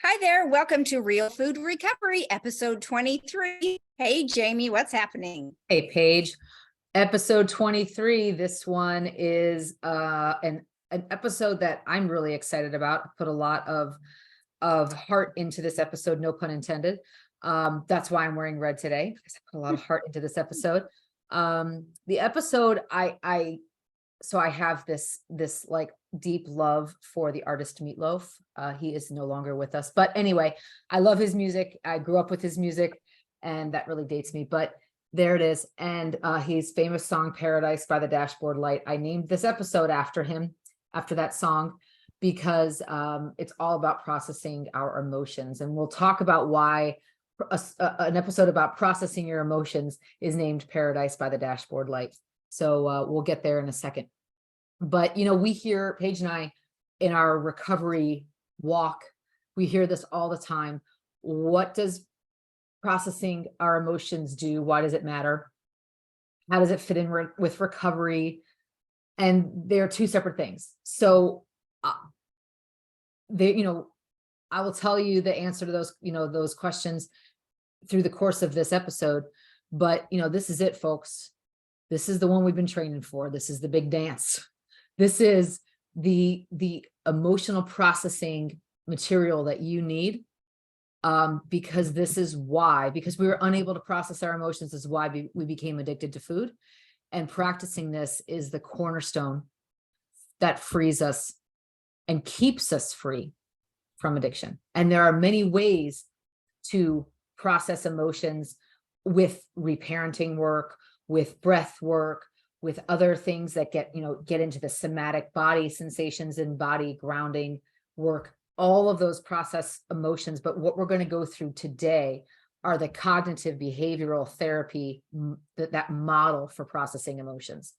Hi there. Welcome to Real Food Recovery, episode 23. Hey, Jamie, what's happening? Hey, Paige, episode 23. This one is an episode that I'm really excited about. Put a lot of heart into this episode, no pun intended. That's why I'm wearing red today, because I put a lot of heart into this episode. The episode I have this like deep love for the artist Meatloaf. He is no longer with us, but anyway, I love his music. I grew up with his music, and that really dates me, but there it is. And his famous song Paradise by the Dashboard Light. I named this episode after him, after that song, because it's all about processing our emotions. And we'll talk about why an episode about processing your emotions is named Paradise by the Dashboard Light. So we'll get there in a second. But, we hear, Paige and I, in our recovery walk, we hear this all the time. What does processing our emotions do? Why does it matter? How does it fit in with recovery? And they're two separate things. So I will tell you the answer to those questions through the course of this episode. But, this is it, folks. This is the one we've been training for. This is the big dance. This is the emotional processing material that you need, because this is why, because we were unable to process our emotions, is why we became addicted to food. And practicing this is the cornerstone that frees us and keeps us free from addiction. And there are many ways to process emotions, with reparenting work, with breath work, with other things that get into the somatic body sensations and body grounding work, all of those process emotions. But what we're going to go through today are the cognitive behavioral therapy, that model for processing emotions.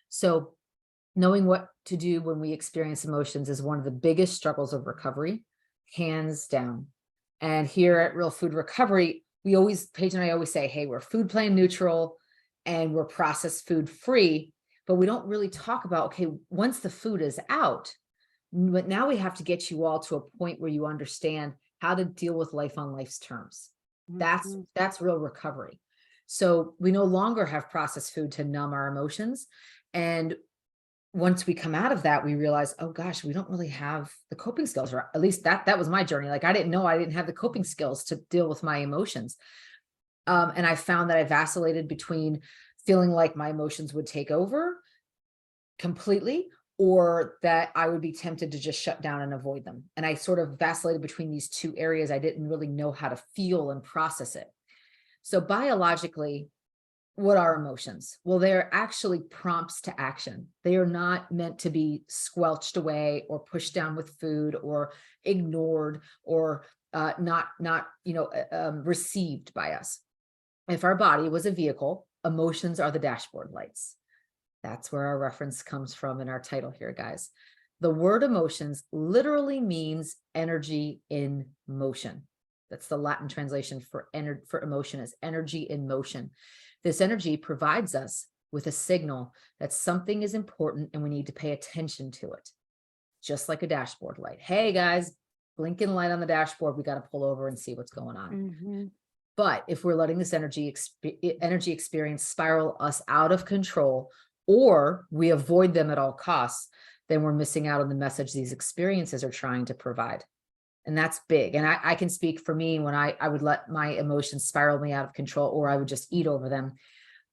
So knowing what to do when we experience emotions is one of the biggest struggles of recovery, hands down. And here at Real Food Recovery, Paige and I always say, hey, we're food plan neutral and we're processed food free, but we don't really talk about, okay, once the food is out, but now we have to get you all to a point where you understand how to deal with life on life's terms. That's real recovery. So we no longer have processed food to numb our emotions. And once we come out of that, we realize, oh gosh, we don't really have the coping skills, or at least that was my journey. Like, I didn't know I didn't have the coping skills to deal with my emotions. And I found that I vacillated between feeling like my emotions would take over completely, or that I would be tempted to just shut down and avoid them. And I sort of vacillated between these two areas. I didn't really know how to feel and process it. So biologically, what are emotions? Well, they're actually prompts to action. They are not meant to be squelched away or pushed down with food or ignored or not received by us. If our body was a vehicle, emotions are the dashboard lights. That's where our reference comes from in our title here, guys. The word emotions literally means energy in motion. That's the Latin translation for emotion, is energy in motion. This energy provides us with a signal that something is important and we need to pay attention to it. Just like a dashboard light. Hey guys, blinking light on the dashboard. We got to pull over and see what's going on. Mm-hmm. But if we're letting this energy experience spiral us out of control, or we avoid them at all costs, then we're missing out on the message these experiences are trying to provide. And that's big. And I can speak for me when I would let my emotions spiral me out of control, or I would just eat over them,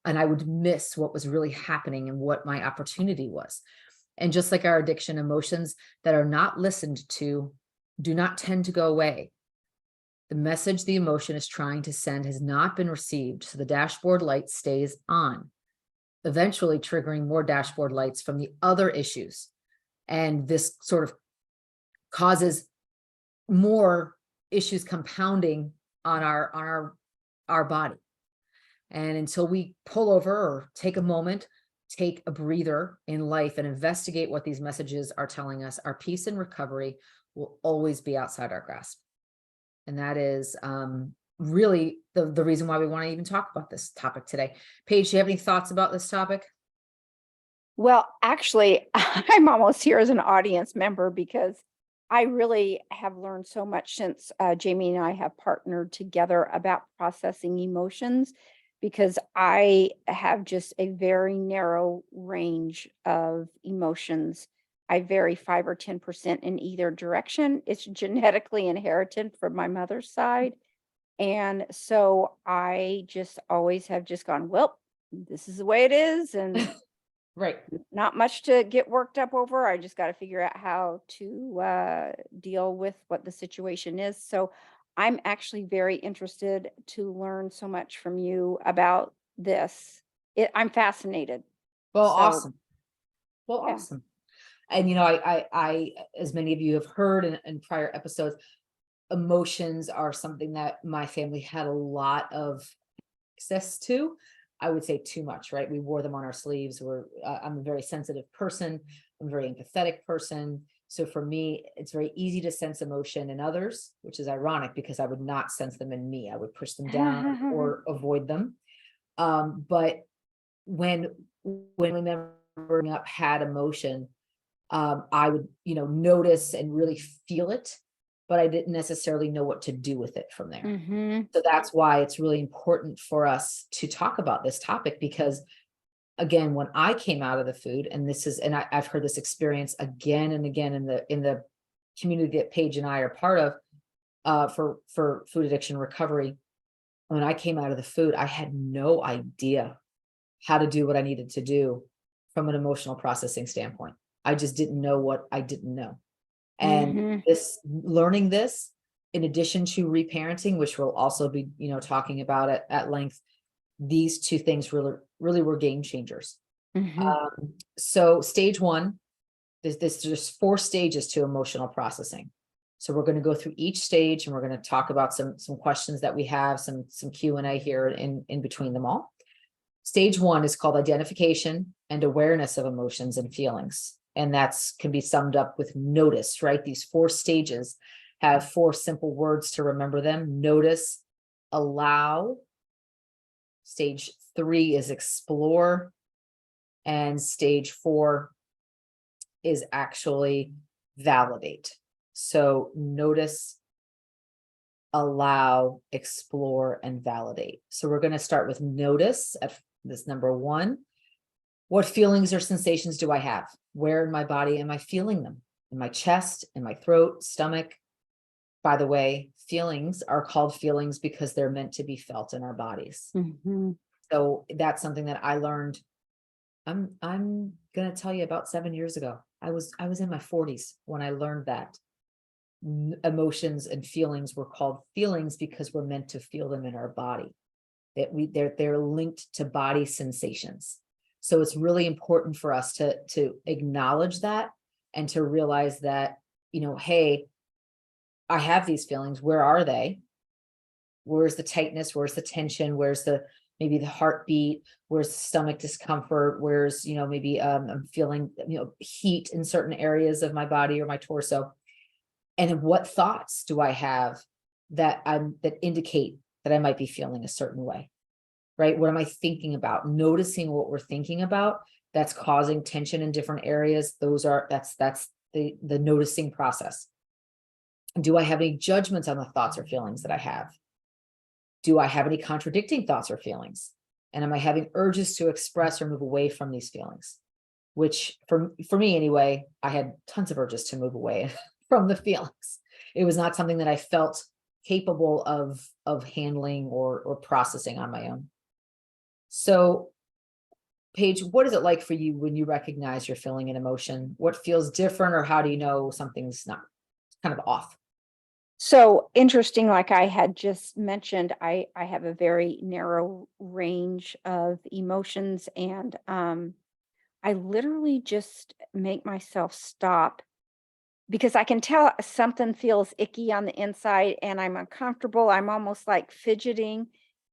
and I would miss what was really happening and what my opportunity was. And just like our addiction, emotions that are not listened to do not tend to go away. The message the emotion is trying to send has not been received, so the dashboard light stays on, eventually triggering more dashboard lights from the other issues. And this sort of causes more issues compounding on our body. And until we pull over or take a moment, take a breather in life and investigate what these messages are telling us, our peace and recovery will always be outside our grasp. And that is really the reason why we want to even talk about this topic today. Paige, do you have any thoughts about this topic? Well, actually, I'm almost here as an audience member because I really have learned so much since Jamie and I have partnered together about processing emotions because I have just a very narrow range of emotions. I vary 5 or 10% in either direction. It's genetically inherited from my mother's side. And so I just always have just gone, well, this is the way it is. And Right. not much to get worked up over. I just got to figure out how to deal with what the situation is. So I'm actually very interested to learn so much from you about this. I'm fascinated. Well, So awesome. Well, yeah. awesome. And as many of you have heard in prior episodes, emotions are something that my family had a lot of access to. I would say too much, right? We wore them on our sleeves. I'm a very sensitive person. I'm a very empathetic person. So for me, it's very easy to sense emotion in others, which is ironic because I would not sense them in me. I would push them down or avoid them. But when remembering up had emotion, I would, notice and really feel it, but I didn't necessarily know what to do with it from there. Hmm. So that's why it's really important for us to talk about this topic because again, when I came out of the food, and I've heard this experience again and again in the community that Paige and I are part of, for food addiction recovery. When I came out of the food, I had no idea how to do what I needed to do from an emotional processing standpoint. I just didn't know what I didn't know. And Hmm. learning this, in addition to reparenting, which we'll also be, talking about at length, these two things really were game changers. Hmm. So stage one, there's 4 stages to emotional processing. So we're going to go through each stage and we're going to talk about some questions that we have, some Q&A here in between them all. Stage one is called identification and awareness of emotions and feelings. And that's can be summed up with notice, right? These 4 stages have 4 simple words to remember them. Notice, allow. Stage 3 is explore. And stage 4 is actually validate. So notice, allow, explore, and validate. So we're going to start with notice at this number 1. What feelings or sensations do I have? Where in my body am I feeling them? In my chest, in my throat, stomach? By the way, feelings are called feelings because they're meant to be felt in our bodies. Hmm. So that's something that I learned. I'm going to tell you about 7 years ago. I was in my 40s when I learned that emotions and feelings were called feelings because we're meant to feel them in our body. They're linked to body sensations. So it's really important for us to acknowledge that and to realize that, hey, I have these feelings. Where are they? Where's the tightness? Where's the tension? Where's maybe the heartbeat? Where's the stomach discomfort? Where's, maybe I'm feeling, heat in certain areas of my body or my torso. And what thoughts do I have that indicate that I might be feeling a certain way? Right? What am I thinking about? Noticing what we're thinking about that's causing tension in different areas. That's the noticing process. Do I have any judgments on the thoughts or feelings that I have? Do I have any contradicting thoughts or feelings? And am I having urges to express or move away from these feelings? Which for me anyway, I had tons of urges to move away from the feelings. It was not something that I felt capable of handling or processing on my own. So, Paige, what is it like for you when you recognize you're feeling an emotion? What feels different, or how do you know something's not kind of off? So interesting, like I had just mentioned, I have a very narrow range of emotions, and I literally just make myself stop because I can tell something feels icky on the inside and I'm uncomfortable. I'm almost like fidgeting.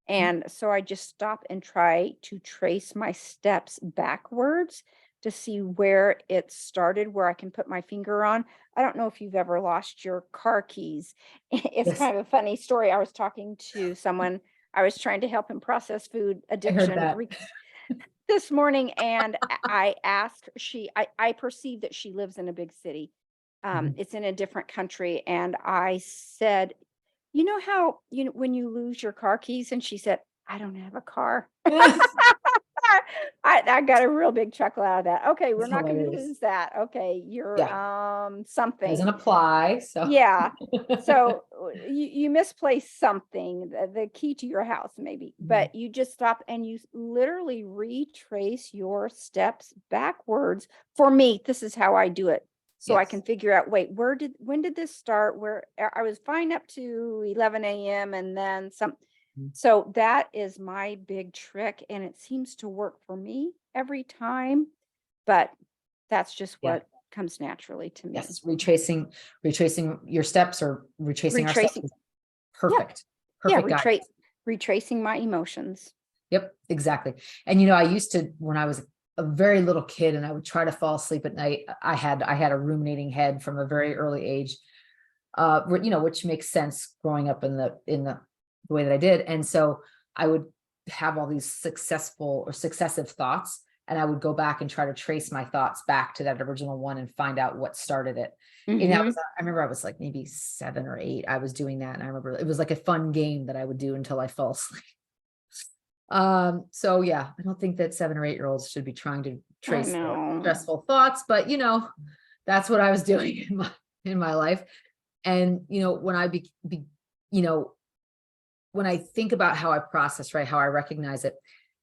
And so I just stop and try to trace my steps backwards to see where it started, where I can put my finger on. I don't know if you've ever lost your car keys. It's Yes, kind of a funny story. I was talking to someone, I was trying to help him process food I heard addiction that. this morning, and I asked, I perceive that she lives in a big city. Mhm. It's in a different country. And I said, you know how, when you lose your car keys? And she said, I don't have a car. I got a real big chuckle out of that. Okay, we're It's not gonna hilarious. lose that. Okay, you're, Yeah, doesn't something. apply, so. Yeah. So, you misplaced something, the key to your house maybe, Mhm. but you just stop and you literally retrace your steps backwards. For me, this is how I do it. So I can Yes. figure out, wait, when did this start? Where I was fine up to 11 a.m. and then some. Mhm. So that is my big trick, and it seems to work for me every time, but that's just Yeah. what comes naturally to me. Yes, retracing your steps or retracing our steps Retracing. is Yeah. perfect. Yeah, Perfect guidance. retracing my emotions. Yep, exactly. And I used to, when I was a very little kid and I would try to fall asleep at night, I had a ruminating head from a very early age. Which makes sense growing up in the way that I did. And so I would have all these successive thoughts, and I would go back and try to trace my thoughts back to that original one and find out what started it. And Mhm. I remember I was like maybe 7 or 8. I was doing that, and I remember it was like a fun game that I would do until I fell asleep. So yeah, I don't think that 7 or 8 year olds should be trying to I trace their know. stressful thoughts, but that's what I was doing in my life. And when I you know, when I think about how I process, right, how I recognize it,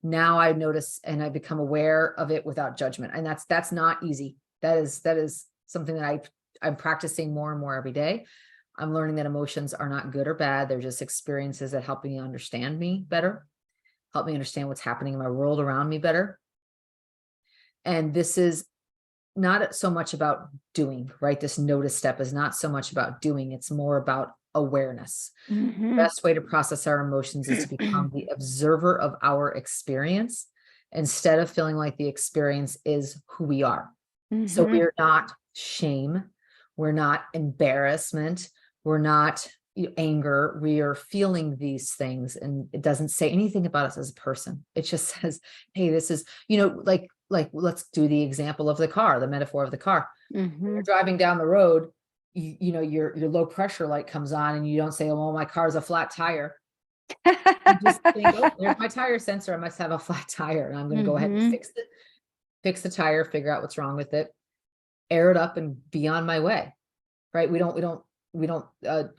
now I notice and I become aware of it without judgment. And that's not easy. That is something that I'm practicing more and more every day. I'm learning that emotions are not good or bad. They're just experiences that help me understand me better, help me understand what's happening in my world around me better. And this is not so much about doing, right? This notice step is not so much about doing, it's more about awareness. Mhm. Best way to process our emotions is to become the observer of our experience instead of feeling like the experience is who we are. So Mhm. we're not shame, we're not embarrassment, we're not anger. We are feeling these things, and it doesn't say anything about us as a person. It just says, "Hey, this is like let's do the example of the car, the metaphor of the car. When you're Mhm. driving down the road, your low pressure light comes on, and you don't say, "Oh, well, my car's a flat tire." You just think, "Oh, there's my tire sensor. I must have a flat tire, and I'm going to go ahead and Mhm. fix the tire, figure out what's wrong with it, air it up, and be on my way." Right? We don't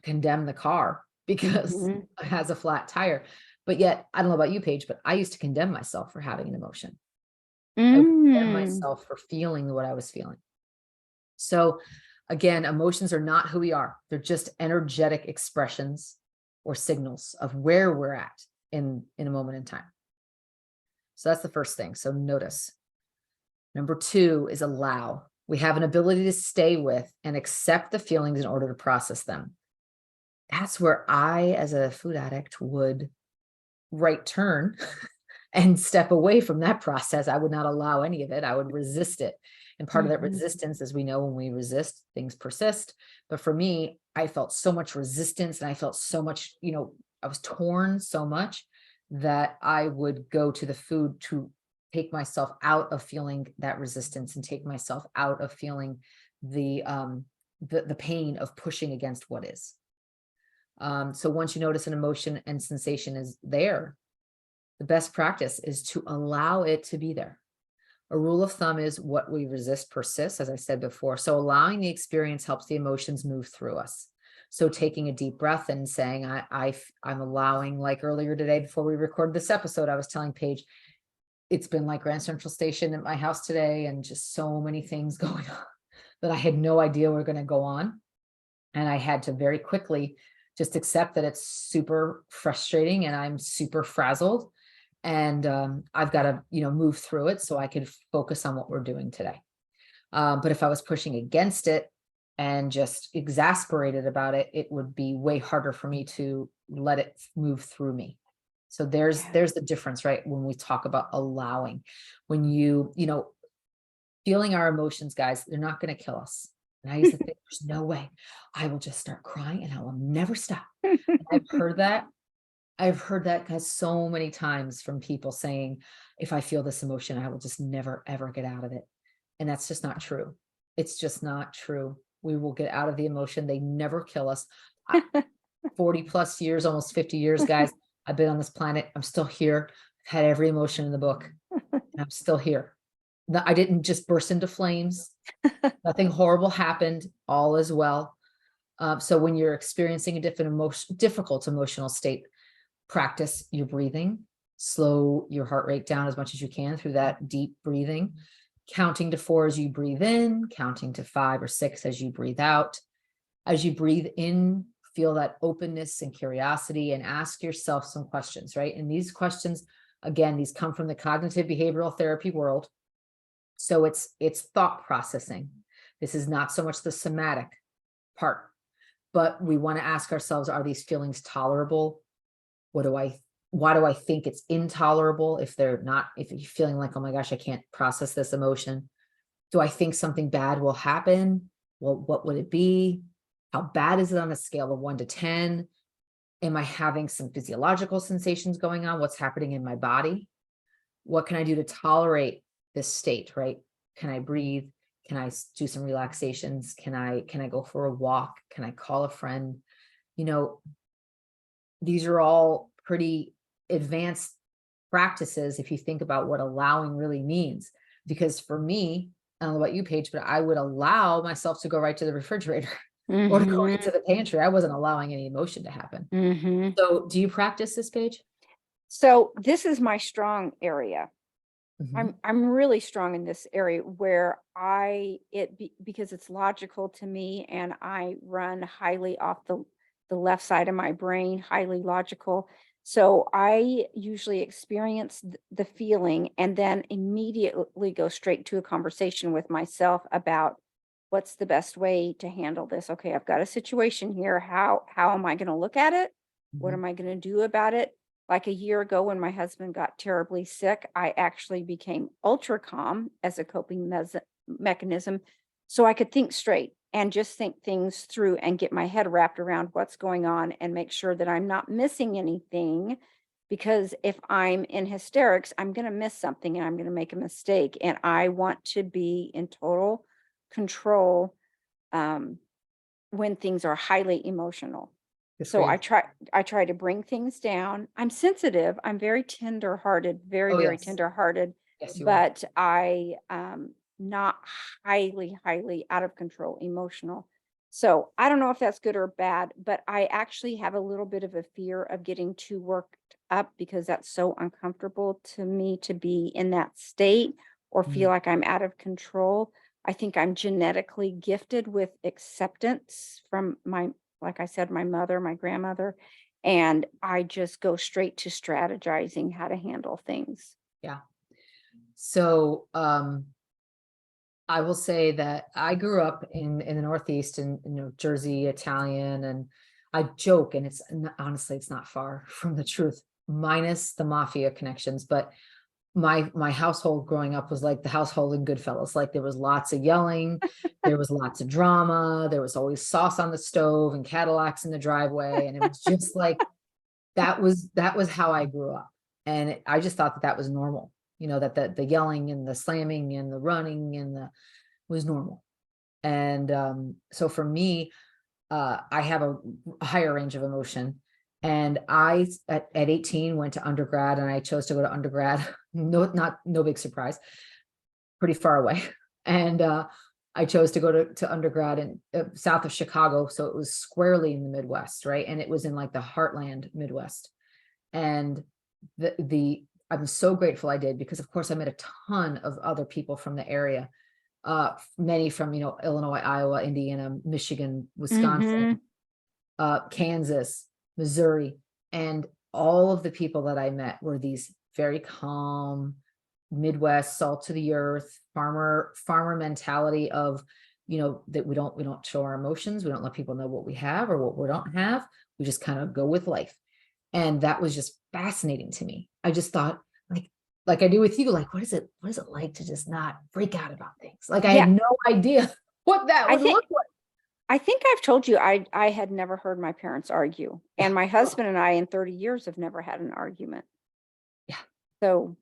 condemn the car because Mhm. it has a flat tire. But yet, I don't know about you, Paige, but I used to condemn myself for having an emotion. I would condemn Mm. myself for feeling what I was feeling. So again, emotions are not who we are. They're just energetic expressions or signals of where we're at in a moment in time. So that's the first thing. So notice. Number 2 is allow. We have an ability to stay with and accept the feelings in order to process them. That's where I, as a food addict, would right turn and step away from that process. I would not allow any of it. I would resist it. And part of that Mhm. resistance, as we know, when we resist, things persist. But for me, I felt so much resistance, and I felt so much, I was torn so much that I would go to the food to take myself out of feeling that resistance and take myself out of feeling the pain of pushing against what is. So once you notice an emotion and sensation is there, the best practice is to allow it to be there. A rule of thumb is what we resist persists, as I said before. So allowing the experience helps the emotions move through us. So taking a deep breath and saying, I'm allowing, like earlier today, before we recorded this episode, I was telling Paige, it's been like Grand Central Station at my house today, and just so many things going on that I had no idea were going to go on. And I had to very quickly just accept that it's super frustrating and I'm super frazzled. And I've got to, move through it so I could focus on what we're doing today. But if I was pushing against it and just exasperated about it, it would be way harder for me to let it move through me. So there's Yeah. there's the difference, right? When we talk about allowing, when feeling our emotions, guys, they're not going to kill us. And I used to think, there's no way. I will just start crying and I will never stop. And I've heard that. I've heard that, guys, so many times from people saying, if I feel this emotion, I will just never, ever get out of it. And that's just not true. It's just not true. We will get out of the emotion. They never kill us. I- 40 plus years, almost 50 years, guys. I've been on this planet. I'm still here. I've had every emotion in the book, and I'm still here. I didn't just burst into flames. Nothing horrible happened. All is well. So when you're experiencing a difficult emotional state, practice your breathing. Slow your heart rate down as much as you can through that deep breathing. Counting to 4 as you breathe in, counting to 5 or 6 as you breathe out. As you breathe in, feel that openness and curiosity, and ask yourself some questions, right? And these questions, again, these come from the cognitive behavioral therapy world. So it's thought processing. This is not so much the somatic part, but we want to ask ourselves, are these feelings tolerable? Why do I think it's intolerable if they're not, if you're feeling like, oh my gosh, I can't process this emotion? Do I think something bad will happen? Well, what would it be? How bad is it on a scale of 1 to 10? Am I having some physiological sensations going on? What's happening in my body? What can I do to tolerate this state, right? Can I breathe? Can I do some relaxations? Can I go for a walk? Can I call a friend? You know, these are all pretty advanced practices if you think about what allowing really means. Because for me, I don't know about you, Paige, but I would allow myself to go right to the refrigerator or to go into the pantry. I wasn't allowing any emotion to happen. Mhm. So do you practice this, Paige? So this is my strong area. Mhm. I'm really strong in this area where because it's logical to me, and I run highly off the left side of my brain, highly logical. So I usually experience the feeling and then immediately go straight to a conversation with myself about what's the best way to handle this. Okay, I've got a situation here. How am I going to look at it? What Mhm. am I going to do about it? Like a year ago, when my husband got terribly sick, I actually became ultra calm as a coping mechanism so I could think straight and just think things through and get my head wrapped around what's going on and make sure that I'm not missing anything. Because if I'm in hysterics, I'm going to miss something and I'm going to make a mistake. And I want to be in total control um, when things are highly emotional. It's So great. I try to bring things down. I'm sensitive. I'm very tender-hearted, very, Oh, very yes. tender-hearted, Yes, you are. but I not highly, highly out of control emotional. So I don't know if that's good or bad, but I actually have a little bit of a fear of getting too worked up because that's so uncomfortable to me to be in that state or Mm. feel like I'm out of control. I think I'm genetically gifted with acceptance from like I said, my mother, my grandmother, and I just go straight to strategizing how to handle things. Yeah. So, I will say that I grew up in the Northeast in, Jersey, Italian, and I joke, and honestly, it's not far from the truth, minus the mafia connections. But my household growing up was like the household in Goodfellas. Like there was lots of yelling, there was lots of drama, there was always sauce on the stove and Cadillacs in the driveway, and it was just like that was how I grew up, and I just thought that that was normal. That the yelling and the slamming and the running and the was normal. And so for me, I have a higher range of emotion. And I at 18 went to undergrad, and I chose to go to undergrad. No big surprise, pretty far away. And I chose to go to undergrad in south of Chicago. So it was squarely in the Midwest, right? And it was in like the heartland Midwest. And the I'm so grateful I did, because of course I met a ton of other people from the area, many from, Illinois, Iowa, Indiana, Michigan, Wisconsin, Mhm. Kansas, Missouri, and all of the people that I met were these very calm, Midwest, salt to the earth, farmer mentality of, that we don't show our emotions. We don't let people know what we have or what we don't have. We just kind of go with life. And that was just fascinating to me. I just thought, like I do with you, like, what is it like to just not freak out about things? Like I Yeah, had no idea what that I would think look like. I think I've told you I had never heard my parents argue, Yeah. and my Oh, husband and I in 30 years have never had an argument. yeah. So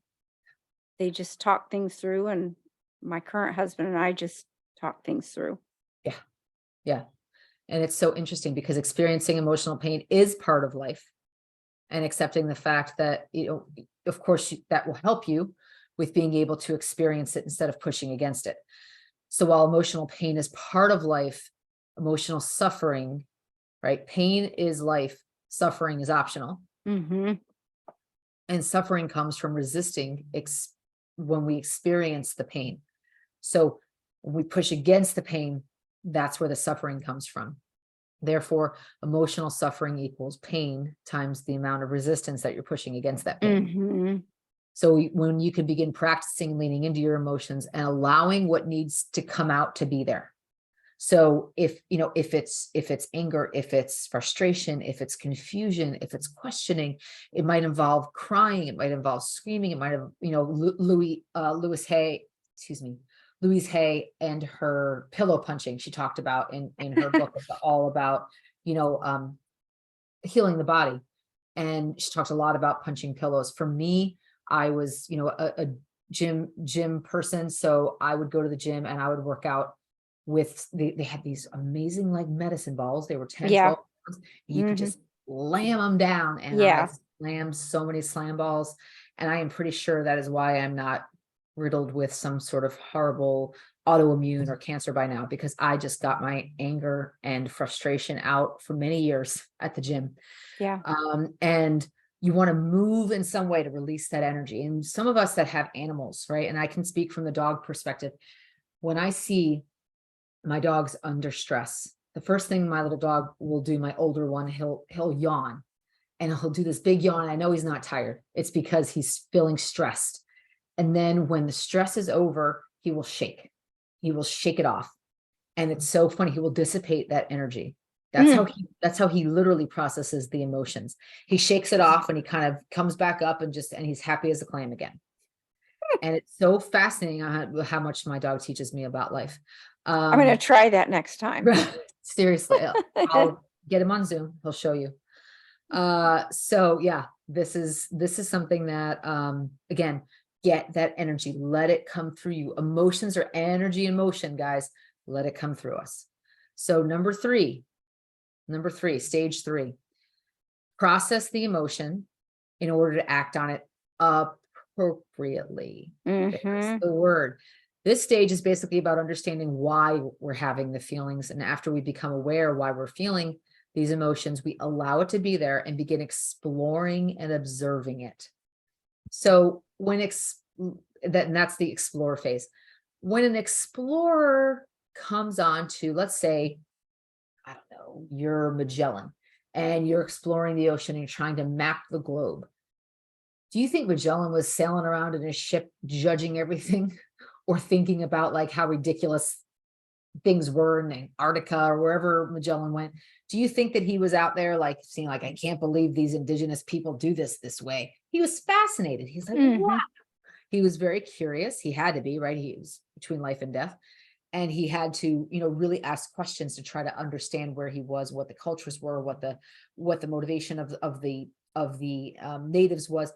they just talk things through, and my current husband and I just talk things through. Yeah. Yeah. And it's so interesting because experiencing emotional pain is part of life, and accepting the fact that, of course, that will help you with being able to experience it instead of pushing against it. So while emotional pain is part of life, emotional suffering, right? Pain is life, suffering is optional. Mm-hmm. And suffering comes from resisting when we experience the pain. So when we push against the pain, that's where the suffering comes from. Therefore, emotional suffering equals pain times the amount of resistance that you're pushing against that pain. Mm-hmm. So when you can begin practicing leaning into your emotions and allowing what needs to come out to be there. So if it's anger, if it's frustration, if it's confusion, if it's questioning, it might involve crying, it might involve screaming, it might have, Louise Hay, excuse me, Louise Hay and her pillow punching. She talked about in her book all about, you know, healing the body. And she talked a lot about punching pillows. For me, I was, a gym person. So I would go to the gym and I would work out with, they had these amazing like medicine balls. They were 10, Yeah. 12 pounds. And you could Mm-hmm. just slam them down. And I Yeah. slammed so many slam balls. And I am pretty sure that is why I'm not riddled with some sort of horrible autoimmune or cancer by now, because I just got my anger and frustration out for many years at the gym. Yeah. And you want to move in some way to release that energy. And some of us that have animals, right? And I can speak from the dog perspective. When I see my dog's under stress, the first thing my little dog will do, my older one, he'll yawn, and he'll do this big yawn. I know he's not tired. It's because he's feeling stressed. And then when the stress is over, he will shake. He will shake it off. And it's so funny. He will dissipate that energy. Mm. That's how he literally processes the emotions. He shakes it off and he kind of comes back up and he's happy as a clam again. And it's so fascinating how much my dog teaches me about life. I'm going to try that next time. Seriously, I'll get him on Zoom. He'll show you. So yeah, this is something that, again, get that energy, let it come through you. Emotions are energy in motion, guys. Let it come through us. So number three, stage 3, process the emotion in order to act on it appropriately. There's Mm-hmm. the word. This stage is basically about understanding why we're having the feelings. And after we become aware why we're feeling these emotions, we allow it to be there and begin exploring and observing it. So that's the explore phase. When an explorer comes on to, let's say, I don't know, you're Magellan and you're exploring the ocean and you're trying to map the globe. Do you think Magellan was sailing around in his ship, judging everything or thinking about like how ridiculous things were in Antarctica or wherever Magellan went? Do you think that he was out there like seeing like, I can't believe these indigenous people do this way? He was fascinated. He's like, Mm-hmm. wow. He was very curious. He had to be, right? He was between life and death. And he had to, really ask questions to try to understand where he was, what the cultures were, what the motivation of the natives was,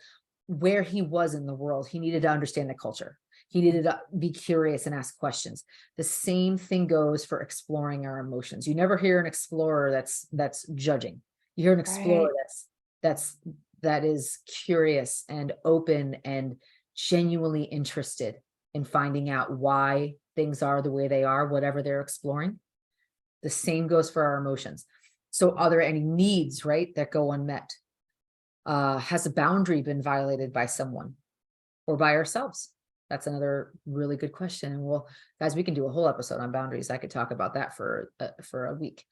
where he was in the world. He needed to understand the culture. He needed to be curious and ask questions. The same thing goes for exploring our emotions. You never hear an explorer that's judging. You hear an explorer Right. that is curious and open and genuinely interested in finding out why things are the way they are, whatever they're exploring. The same goes for our emotions. So are there any needs, right, that go unmet? Has a boundary been violated by someone or by ourselves? That's another really good question. And well, guys, we can do a whole episode on boundaries. I could talk about that for a week.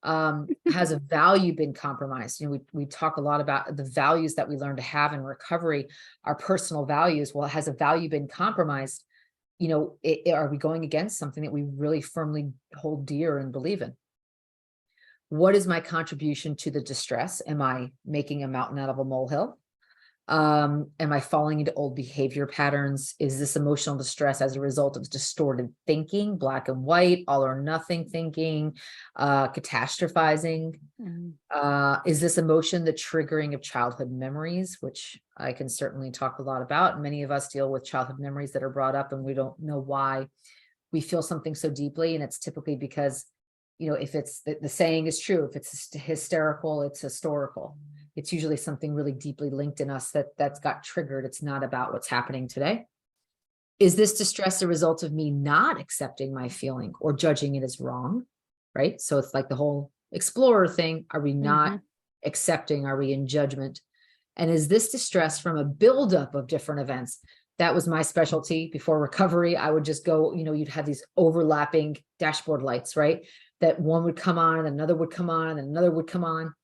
Has a value been compromised? We talk a lot about the values that we learn to have in recovery, our personal values. Well, has a value been compromised? Are we going against something that we really firmly hold dear and believe in? What is my contribution to the distress? Am I making a mountain out of a molehill? Am I falling into old behavior patterns? Is this emotional distress as a result of distorted thinking, black and white, all or nothing thinking, catastrophizing? Is this emotion the triggering of childhood memories, which I can certainly talk a lot about. Many of us deal with childhood memories that are brought up and we don't know why we feel something so deeply. And it's typically because if it's the saying is true, if it's hysterical, it's historical. It's usually something really deeply linked in us that's got triggered. It's not about what's happening today. Is this distress a result of me not accepting my feeling or judging it as wrong? Right. So it's like the whole explorer thing. Are we not accepting? Are we in judgment? And is this distress from a buildup of different events? That was my specialty before recovery. I would just go, you'd have these overlapping dashboard lights, right? That one would come on, and another would come on, and another would come on.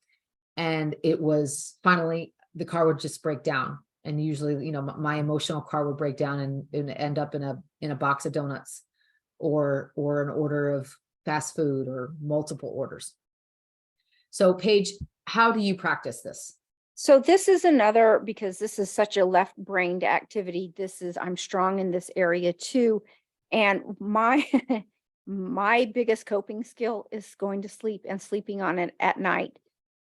And it was finally the car would just break down. And usually, my emotional car would break down and end up in a box of donuts or an order of fast food or multiple orders. So Paige, how do you practice this? So this is another, because this is such a left-brained activity. I'm strong in this area too. And my, my biggest coping skill is going to sleep and sleeping on it at night.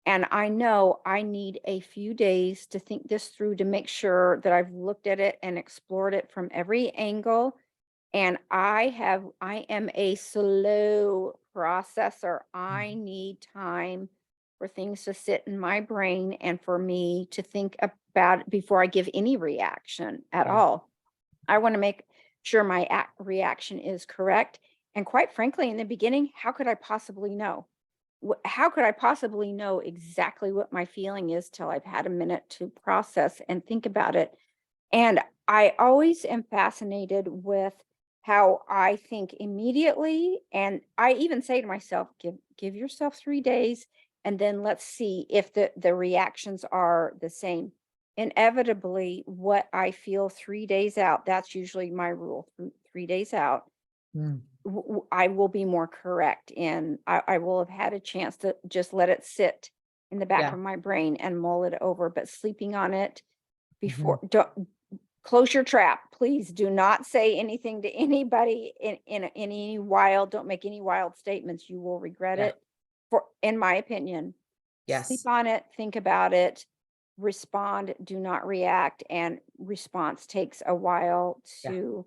And I know I need a few days to think this through, to make sure that I've looked at it and explored it from every angle. And I am a slow processor. I need time for things to sit in my brain and for me to think about it before I give any reaction at Yeah. all. I want to make sure my reaction is correct. And quite frankly, in the beginning, how could I possibly know? How could I possibly know exactly what my feeling is till I've had a minute to process and think about it? And I always am fascinated with how I think immediately. And I even say to myself, give yourself 3 days, and then let's see if the reactions are the same. Inevitably, what I feel 3 days out, that's usually my rule, 3 days out, Mm, I will be more correct in. I will have had a chance to just let it sit in the back yeah. of my brain and mull it over. But sleeping on it Mhm. before, don't close your trap. Please do not say anything to anybody in any wild. Don't make any wild statements. You will regret Yeah. it. In my opinion, sleep Yes. on it. Think about it. Respond. Do not react. And response takes a while Yeah. to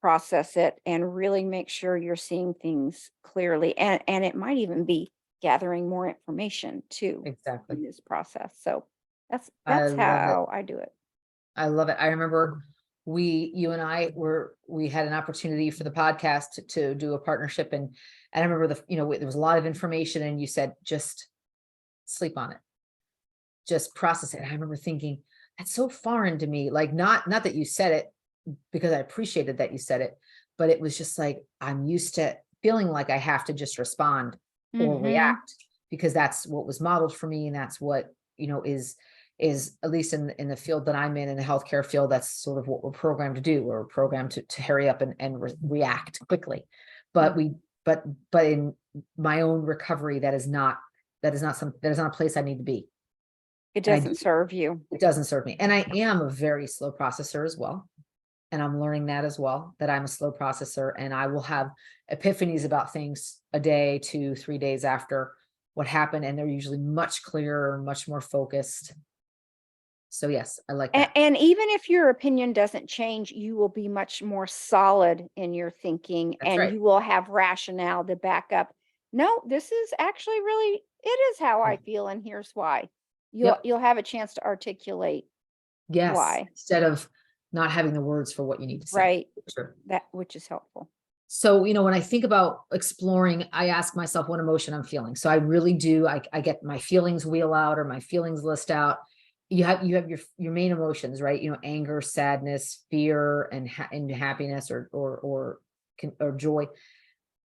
process it and really make sure you're seeing things clearly. And it might even be gathering more information too Exactly. in this process. So I that's love it. how I do it. I love it. I remember you and I we had an opportunity for the podcast to do a partnership, and I remember there was a lot of information, and you said, just sleep on it, just process it. And I remember thinking, that's so foreign to me. Like, not that you said it, because I appreciated that you said it, but it was just like, I'm used to feeling like I have to just respond or Mhm. react, because that's what was modeled for me. And that's what, is at least in the field that I'm in the healthcare field, that's sort of what we're programmed to do. We're programmed to hurry up and react quickly. But Mm. but in my own recovery, that is not a place I need to be. It And doesn't serve you. it doesn't serve me. And I am a very slow processor as well. And I'm learning that as well, that I'm a slow processor, and I will have epiphanies about things a day, 2, 3 days after what happened. And they're usually much clearer, much more focused. So yes, I like that. And even if your opinion doesn't change, you will be much more solid in your thinking, That's and right. you will have rationale to back up. No, this is actually really, it is how I Yeah. feel, and here's why. Yep. You'll have a chance to articulate Yes. why, Instead of not having the words for what you need to say. right? Sure. That which is helpful. So, when I think about exploring, I ask myself what emotion I'm feeling. So I really do. I get my feelings wheel out, or my feelings list out. You have your main emotions, right? Anger, sadness, fear, and happiness, or joy.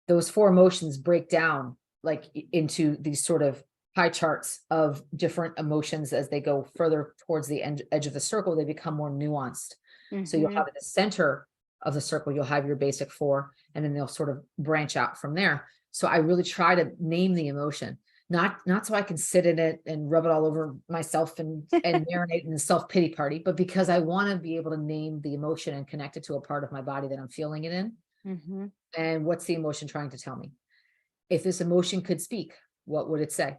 Those four emotions break down like into these sort of pie charts of different emotions. As they go further towards the edge of the circle, they become more nuanced. So you'll Mhm. have at the center of the circle, you'll have your basic four, and then they'll sort of branch out from there. So I really try to name the emotion, not so I can sit in it and rub it all over myself and marinate in the self-pity party, but because I want to be able to name the emotion and connect it to a part of my body that I'm feeling it in. Mhm. And what's the emotion trying to tell me? If this emotion could speak, what would it say?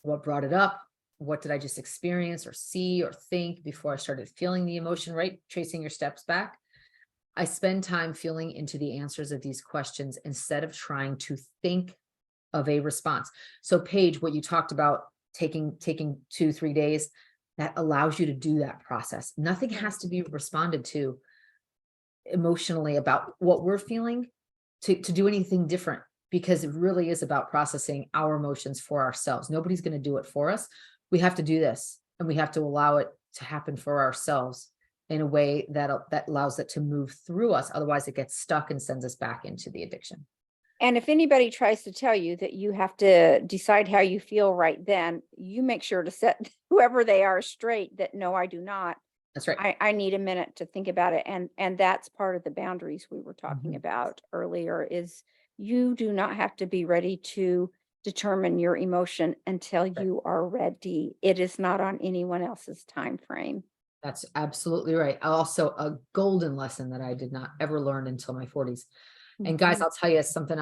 What brought it up? What did I just experience or see or think before I started feeling the emotion, right? Tracing your steps back. I spend time feeling into the answers of these questions instead of trying to think of a response. So Paige, what you talked about taking 2-3 days, that allows you to do that process. Nothing has to be responded to emotionally about what we're feeling to do anything different, because it really is about processing our emotions for ourselves. Nobody's going to do it for us. We have to do this, and we have to allow it to happen for ourselves in a way that allows it to move through us. Otherwise it gets stuck and sends us back into the addiction. And if anybody tries to tell you that you have to decide how you feel right then, you make sure to set whoever they are straight that no, I do not. That's right. I need a minute to think about it. And that's part of the boundaries we were talking Mhm. about earlier is you do not have to be ready to determine your emotion until Right. you are ready. It is not on anyone else's time frame. That's absolutely right. Also, a golden lesson that I did not ever learn until my 40s. And guys, Mhm. I'll tell you something.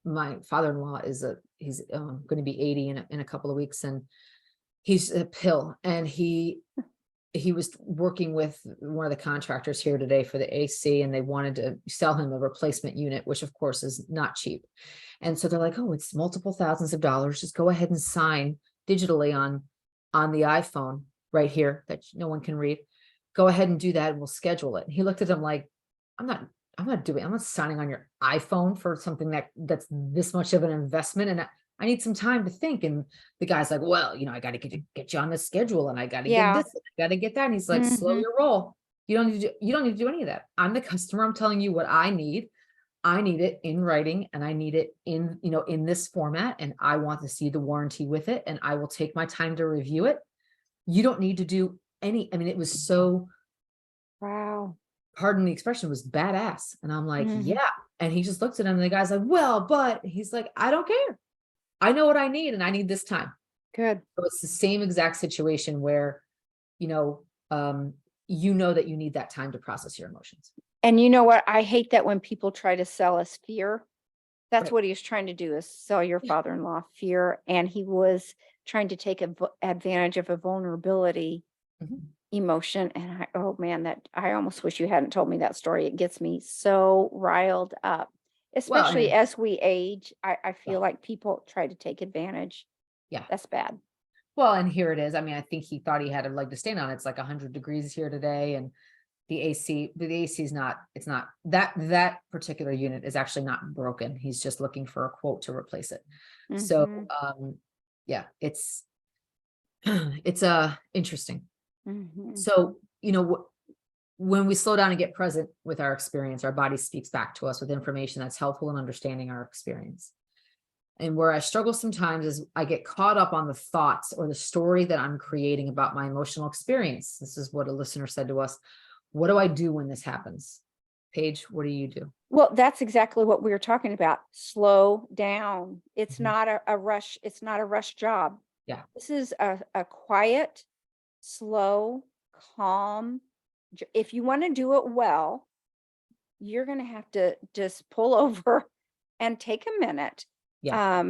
My father-in-law he's going to be 80 in a couple of weeks, and he's a pill. And he was working with one of the contractors here today for the AC, and they wanted to sell him a replacement unit, which of course is not cheap. And so they're like, oh, it's multiple thousands of dollars. Just go ahead and sign digitally on the iPhone right here that no one can read. Go ahead and do that and we'll schedule it. And he looked at him like, I'm not, I'm not signing on your iPhone for something that's this much of an investment. And I need some time to think. And the guy's like, well, I got to get you on the schedule, and I got to get Yeah. this, and I got to get that. And he's like, slow Mhm. your roll. You don't need to do any of that. I'm the customer. I'm telling you what I need. I need it in writing, and I need it in this format, and I want to see the warranty with it, and I will take my time to review it. You don't need to do any, I mean, it was so, Wow. pardon the expression, was badass. And I'm like, Mhm. yeah. And he just looked at him, and the guy's like, well, but he's like, I don't care. I know what I need, and I need this time. Good. So it's the same exact situation where, you know, that you need that time to process your emotions. And you know what? I hate that when people try to sell us fear. That's Right. what he was trying to do is sell your Yeah. father-in-law fear, and he was trying to take advantage of a vulnerability Mhm. emotion, and oh man, that I almost wish you hadn't told me that story. It gets me so riled up, Well, especially and as we age. I yeah, feel like people try to take advantage. yeah. That's bad. Well, and here it is. I mean, I think he thought he had a leg to stand on. It's like 100 degrees here today, and the AC is not. It's not that particular unit is actually not broken. He's just looking for a quote to replace it. So, Mhm. yeah, it's interesting. Mhm. So, when we slow down and get present with our experience, our body speaks back to us with information that's helpful in understanding our experience. And where I struggle sometimes is I get caught up on the thoughts or the story that I'm creating about my emotional experience. This is what a listener said to us. What do I do when this happens? Paige, what do you do? Well, that's exactly what we were talking about. Slow down. It's Mhm. not a rush. It's not a rush job. Yeah. This is a quiet, slow, calm. If you want to do it well, you're going to have to just pull over and take a minute. Yeah.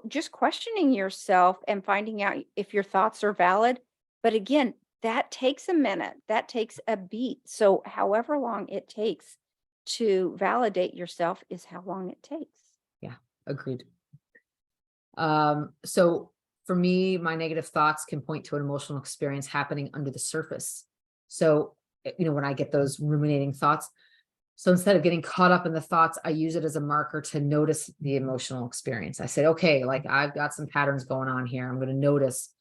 Just questioning yourself and finding out if your thoughts are valid. But again, that takes a minute, that takes a beat. So, however long it takes to validate yourself is how long it takes. Yeah. Agreed. So for me, my negative thoughts can point to an emotional experience happening under the surface. So, when I get those ruminating thoughts, so instead of getting caught up in the thoughts, I use it as a marker to notice the emotional experience. I said, okay, like I've got some patterns going on here. I'm going to notice,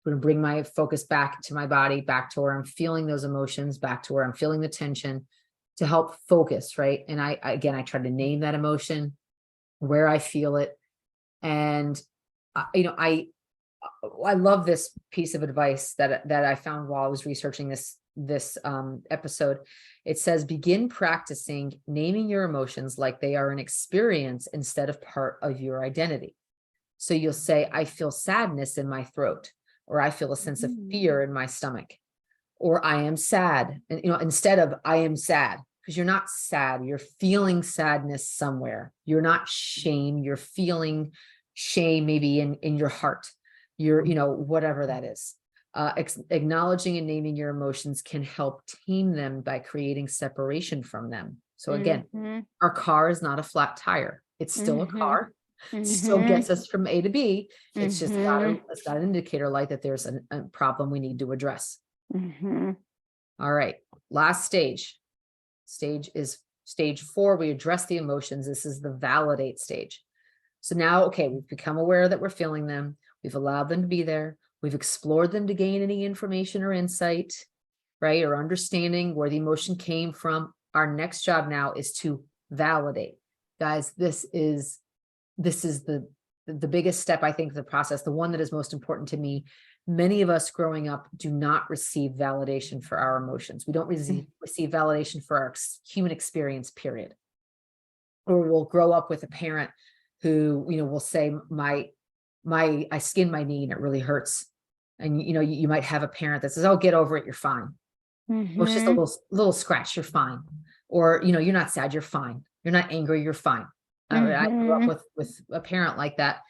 I'm going to bring my focus back to my body, back to where I'm feeling those emotions, back to where I'm feeling the tension to help focus. Right. And again, I try to name that emotion, where I feel it. And, I love this piece of advice that I found while I was researching this episode. It says, begin practicing naming your emotions like they are an experience instead of part of your identity. So you'll say, I feel sadness in my throat, or I feel a sense of Mm. fear in my stomach, or I am sad. And instead of I am sad, because you're not sad, you're feeling sadness somewhere. You're not shame, you're feeling shame maybe in your heart. You're, whatever that is. Acknowledging and naming your emotions can help tame them by creating separation from them. So again, Mhm. our car is not a flat tire. It's still a Mhm. car. Still Mhm. gets us from A to B. It's just Mhm. it's got an indicator light that there's a problem we need to address. Mhm. All right. Last stage. Stage is stage 4. We address the emotions. This is the validate stage. So now, okay, we've become aware that we're feeling them. We've allowed them to be there. We've explored them to gain any information or insight, right? Or understanding where the emotion came from. Our next job now is to validate. Guys, this is the biggest step, I think, of the process, the one that is most important to me. Many of us growing up do not receive validation for our emotions. We don't receive validation for our human experience, period. Or we'll grow up with a parent who, will say, I skinned my knee and it really hurts. And, you might have a parent that says, oh, get over it, you're fine. Oh, it's just a Mhm. little scratch, you're fine. Or, you're not sad, you're fine. You're not angry, you're fine. I grew up Mhm. with a parent like that,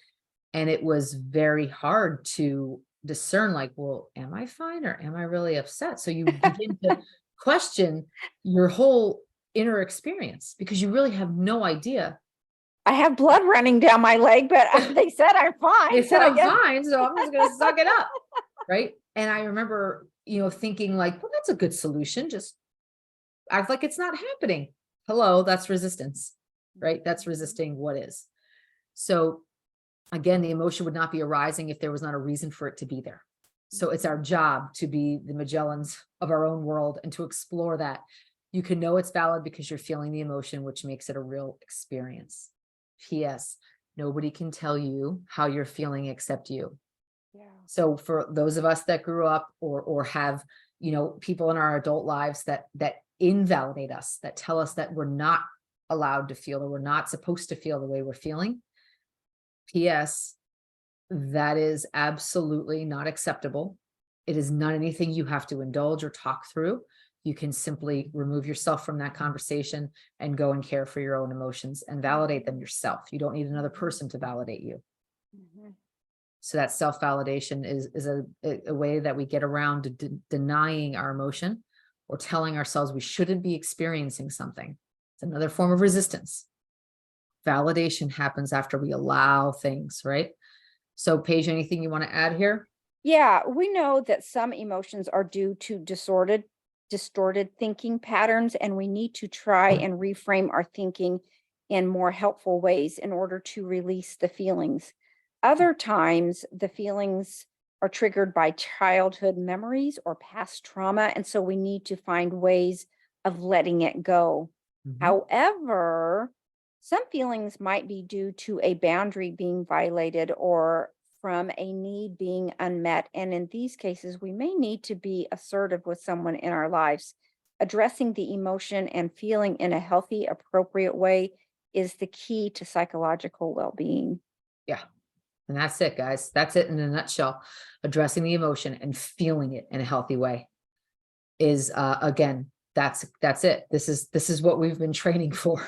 and it was very hard to discern, like, well, am I fine or am I really upset? So you begin to question your whole inner experience because you really have no idea. I have blood running down my leg, but they said I'm They fine, so said I I'm guess. fine, so I'm just gonna suck it up, right? And I remember, thinking like, well, that's a good solution. Just act like it's not happening. Hello, that's resistance, right? That's resisting what is. So again, the emotion would not be arising if there was not a reason for it to be there. So it's our job to be the Magellans of our own world and to explore that. You can know it's valid because you're feeling the emotion, which makes it a real experience. P.S. Nobody can tell you how you're feeling except you. Yeah. So for those of us that grew up or have, people in our adult lives that invalidate us, that tell us that we're not allowed to feel or we're not supposed to feel the way we're feeling. P.S. That is absolutely not acceptable. It is not anything you have to indulge or talk through. You can simply remove yourself from that conversation and go and care for your own emotions and validate them yourself. You don't need another person to validate you. Mhm. So that self-validation is a way that we get around to denying our emotion or telling ourselves we shouldn't be experiencing something. It's another form of resistance. Validation happens after we allow things, right? So Paige, anything you want to add here? Yeah, we know that some emotions are due to distorted thinking patterns, and we need to try and reframe our thinking in more helpful ways in order to release the feelings. Other times, the feelings are triggered by childhood memories or past trauma, and so we need to find ways of letting it go. Mhm. However, some feelings might be due to a boundary being violated or from a need being unmet. And in these cases, we may need to be assertive with someone in our lives. Addressing the emotion and feeling in a healthy, appropriate way is the key to psychological well being. Yeah. And that's it, guys. That's it in a nutshell. Addressing the emotion and feeling it in a healthy way is again, that's it. This is what we've been training for.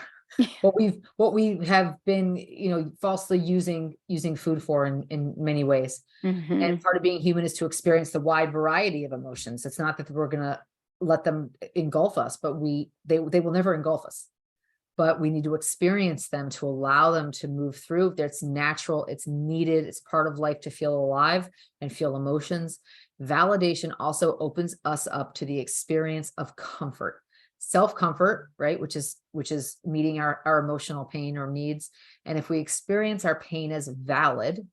What we have been, falsely using food for in many ways. And Hmm. part of being human is to experience the wide variety of emotions. It's not that we're gonna let them engulf us, but they will never engulf us. But we need to experience them to allow them to move through. It's natural, it's needed, it's part of life to feel alive and feel emotions. Validation also opens us up to the experience of comfort, self-comfort, right? Which is meeting our emotional pain or needs. And if we experience our pain as valid,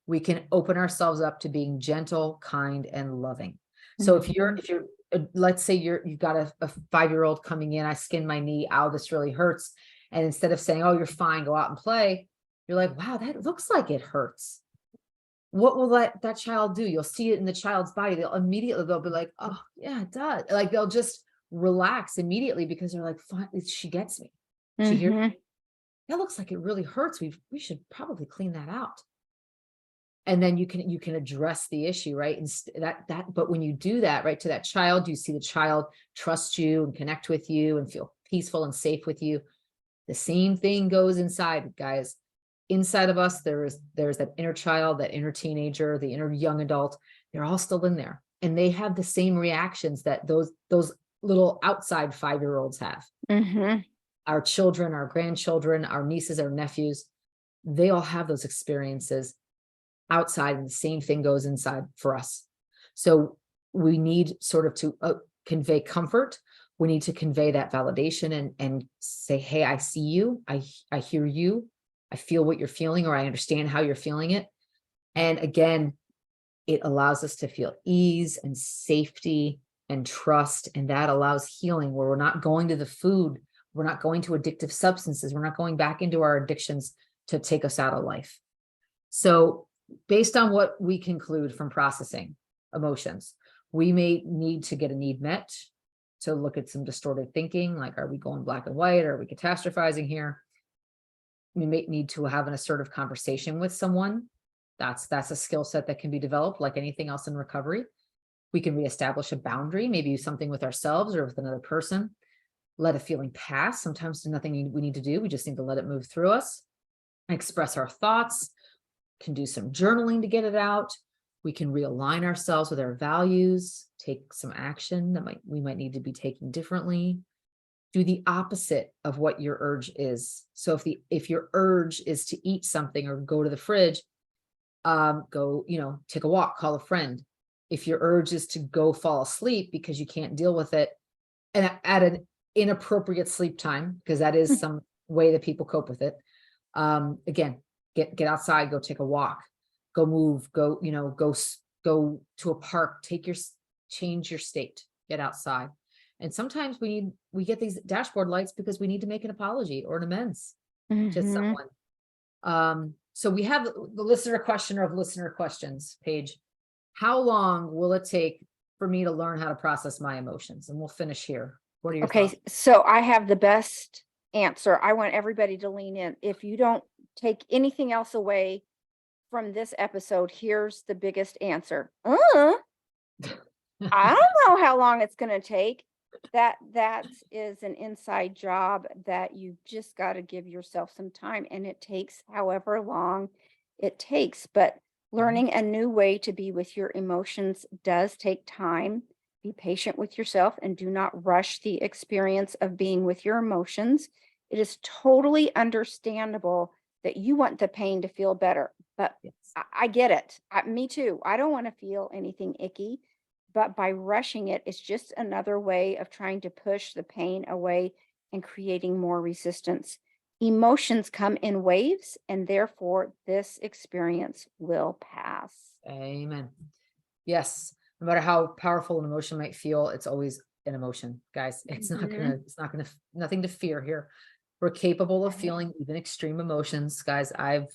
we can open ourselves up to being gentle, kind, and loving. So Hmm. if you're let's say you've got a 5-year-old coming in, I skinned my knee, ow, this really hurts. And instead of saying, oh, you're fine, go out and play, you're like, wow, that looks like it hurts. What will that child do? You'll see it in the child's body. They'll be like, oh yeah, it does. Like they'll just relax immediately because they're like, fine, she gets me. She hears Hmm. that looks like it really hurts. We should probably clean that out. And then you can address the issue, right? And but when you do that, right, to that child, you see the child trust you and connect with you and feel peaceful and safe with you. The same thing goes inside, guys. inside of us, there's that inner child, that inner teenager, the inner young adult. They're all still in there, and they have the same reactions that those little outside 5-year-olds have. Mm-hmm. Our children, our grandchildren, our nieces, our nephews, they all have those experiences outside, and the same thing goes inside for us. So we need sort of to convey comfort. We need to convey that validation and say, hey, I see you. I hear you. I feel what you're feeling, or I understand how you're feeling it. And again, it allows us to feel ease and safety and trust. And that allows healing, where we're not going to the food. We're not going to addictive substances. We're not going back into our addictions to take us out of life. So based on what we conclude from processing emotions, we may need to get a need met, to look at some distorted thinking, like, are we going black and white? Are we catastrophizing here? We may need to have an assertive conversation with someone. That's a skill set that can be developed like anything else in recovery. We can reestablish a boundary, maybe something with ourselves or with another person. Let a feeling pass. Sometimes there's nothing we need to do. We just need to let it move through us. Express our thoughts. Can do some journaling to get it out. We can realign ourselves with our values, take some action that we might need to be taking differently. Do the opposite of what your urge is. So if your urge is to eat something or go to the fridge, go, take a walk, call a friend. If your urge is to go fall asleep because you can't deal with it, and at an inappropriate sleep time, because that is some way that people cope with it. Again, get outside, go take a walk, go move, go to a park, change your state, get outside. And sometimes we get these dashboard lights because we need to make an apology or an amends to someone. So we have the listener questioner of listener questions. Paige, how long will it take for me to learn how to process my emotions? And we'll finish here. What are your thoughts? Okay, so I have the best answer. I want everybody to lean in. If you don't take anything else away from this episode, here's the biggest answer. I don't know how long it's going to take. That is an inside job that you just got to give yourself some time, and it takes however long it takes. But learning a new way to be with your emotions does take time. Be patient with yourself and do not rush the experience of being with your emotions. It is totally understandable that you want the pain to feel better, but Yes. I get it. Me too. I don't want to feel anything icky, but by rushing it, it's just another way of trying to push the pain away and creating more resistance. Emotions come in waves, and therefore this experience will pass. Amen. Yes. No matter how powerful an emotion might feel, it's always an emotion, guys. It's nothing to fear here. We're capable of feeling even extreme emotions, guys. I've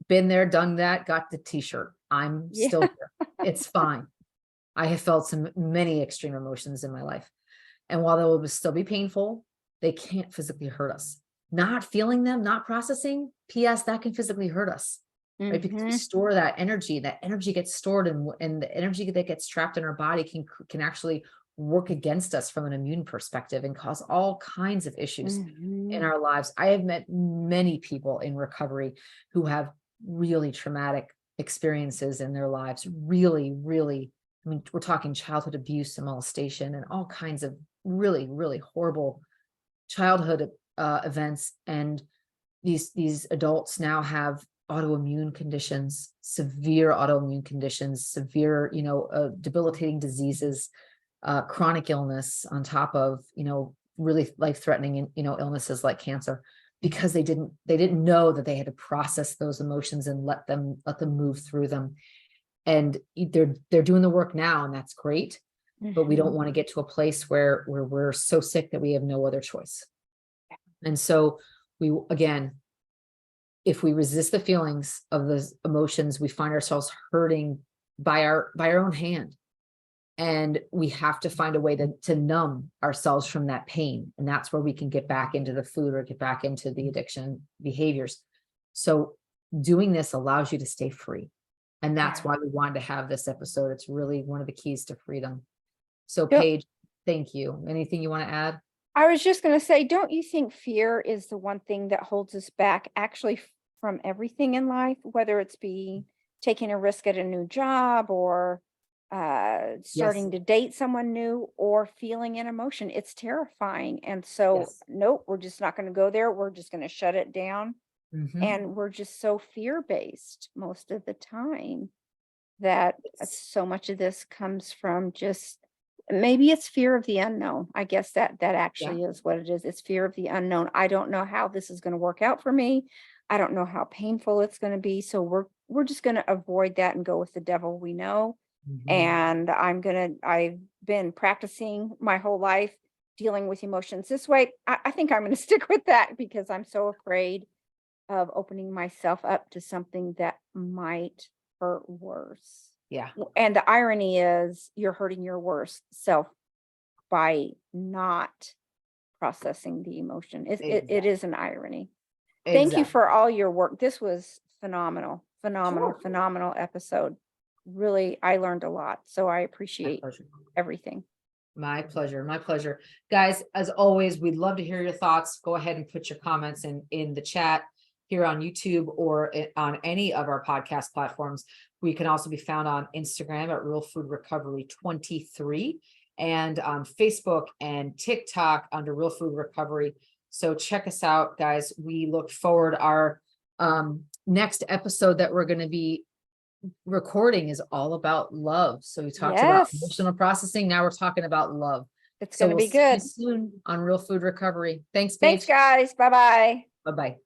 been there, done that, got the t-shirt. I'm still here. It's fine. I have felt many extreme emotions in my life. And while they will still be painful, they can't physically hurt us. Not feeling them, not processing, PS, that can physically hurt us. Right? Because we store that energy gets stored, and the energy that gets trapped in our body can actually work against us from an immune perspective and cause all kinds of issues in our lives. I have met many people in recovery who have really traumatic experiences in their lives. Really, really, I mean, we're talking childhood abuse and molestation and all kinds of really, really horrible childhood events. And these adults now have autoimmune conditions, severe autoimmune conditions, severe, debilitating diseases, chronic illness on top of, really life-threatening, illnesses like cancer, because they didn't know that they had to process those emotions and let them move through them. And they're doing the work now, and that's great. But we don't want to get to a place where we're so sick that we have no other choice. And so again, if we resist the feelings of those emotions, we find ourselves hurting by our own hand. And we have to find a way to numb ourselves from that pain. And that's where we can get back into the food or get back into the addiction behaviors. So doing this allows you to stay free. And that's why we wanted to have this episode. It's really one of the keys to freedom. So Paige, thank you. Anything you want to add? I was just going to say, don't you think fear is the one thing that holds us back? Actually, from everything in life, whether it's be taking a risk at a new job or starting to date someone new or feeling an emotion. It's terrifying. And so, Yes. nope, we're just not going to go there. We're just going to shut it down. Mhm. And we're just so fear-based most of the time that so much of this comes from just maybe it's fear of the unknown. I guess that Yeah. actually is what it is. It's fear of the unknown. I don't know how this is going to work out for me. I don't know how painful it's going to be. So we're just going to avoid that and go with the devil we know. Mhm. And I've been practicing my whole life dealing with emotions this way. I think I'm going to stick with that because I'm so afraid of opening myself up to something that might hurt worse. Yeah. And the irony is you're hurting your worst self by not processing the emotion. It Exactly. is an irony. Thank you Exactly. for all your work. This was phenomenal, phenomenal, Sure. phenomenal episode. Really, I learned a lot. So I My appreciate pleasure. everything. My pleasure. My pleasure. Guys, as always, we'd love to hear your thoughts. Go ahead and put your comments in the chat here on YouTube or on any of our podcast platforms. We can also be found on Instagram at Real Food Recovery 23 and on Facebook and TikTok under Real Food Recovery. So check us out, guys. We look forward. Our next episode that we're going to be recording is all about love. So we talked about Yes, emotional processing. Now we're talking about love. it's So going to we'll be see you good. soon on Real Food Recovery. Thanks, Thanks, Paige. guys. Bye bye. Bye-bye.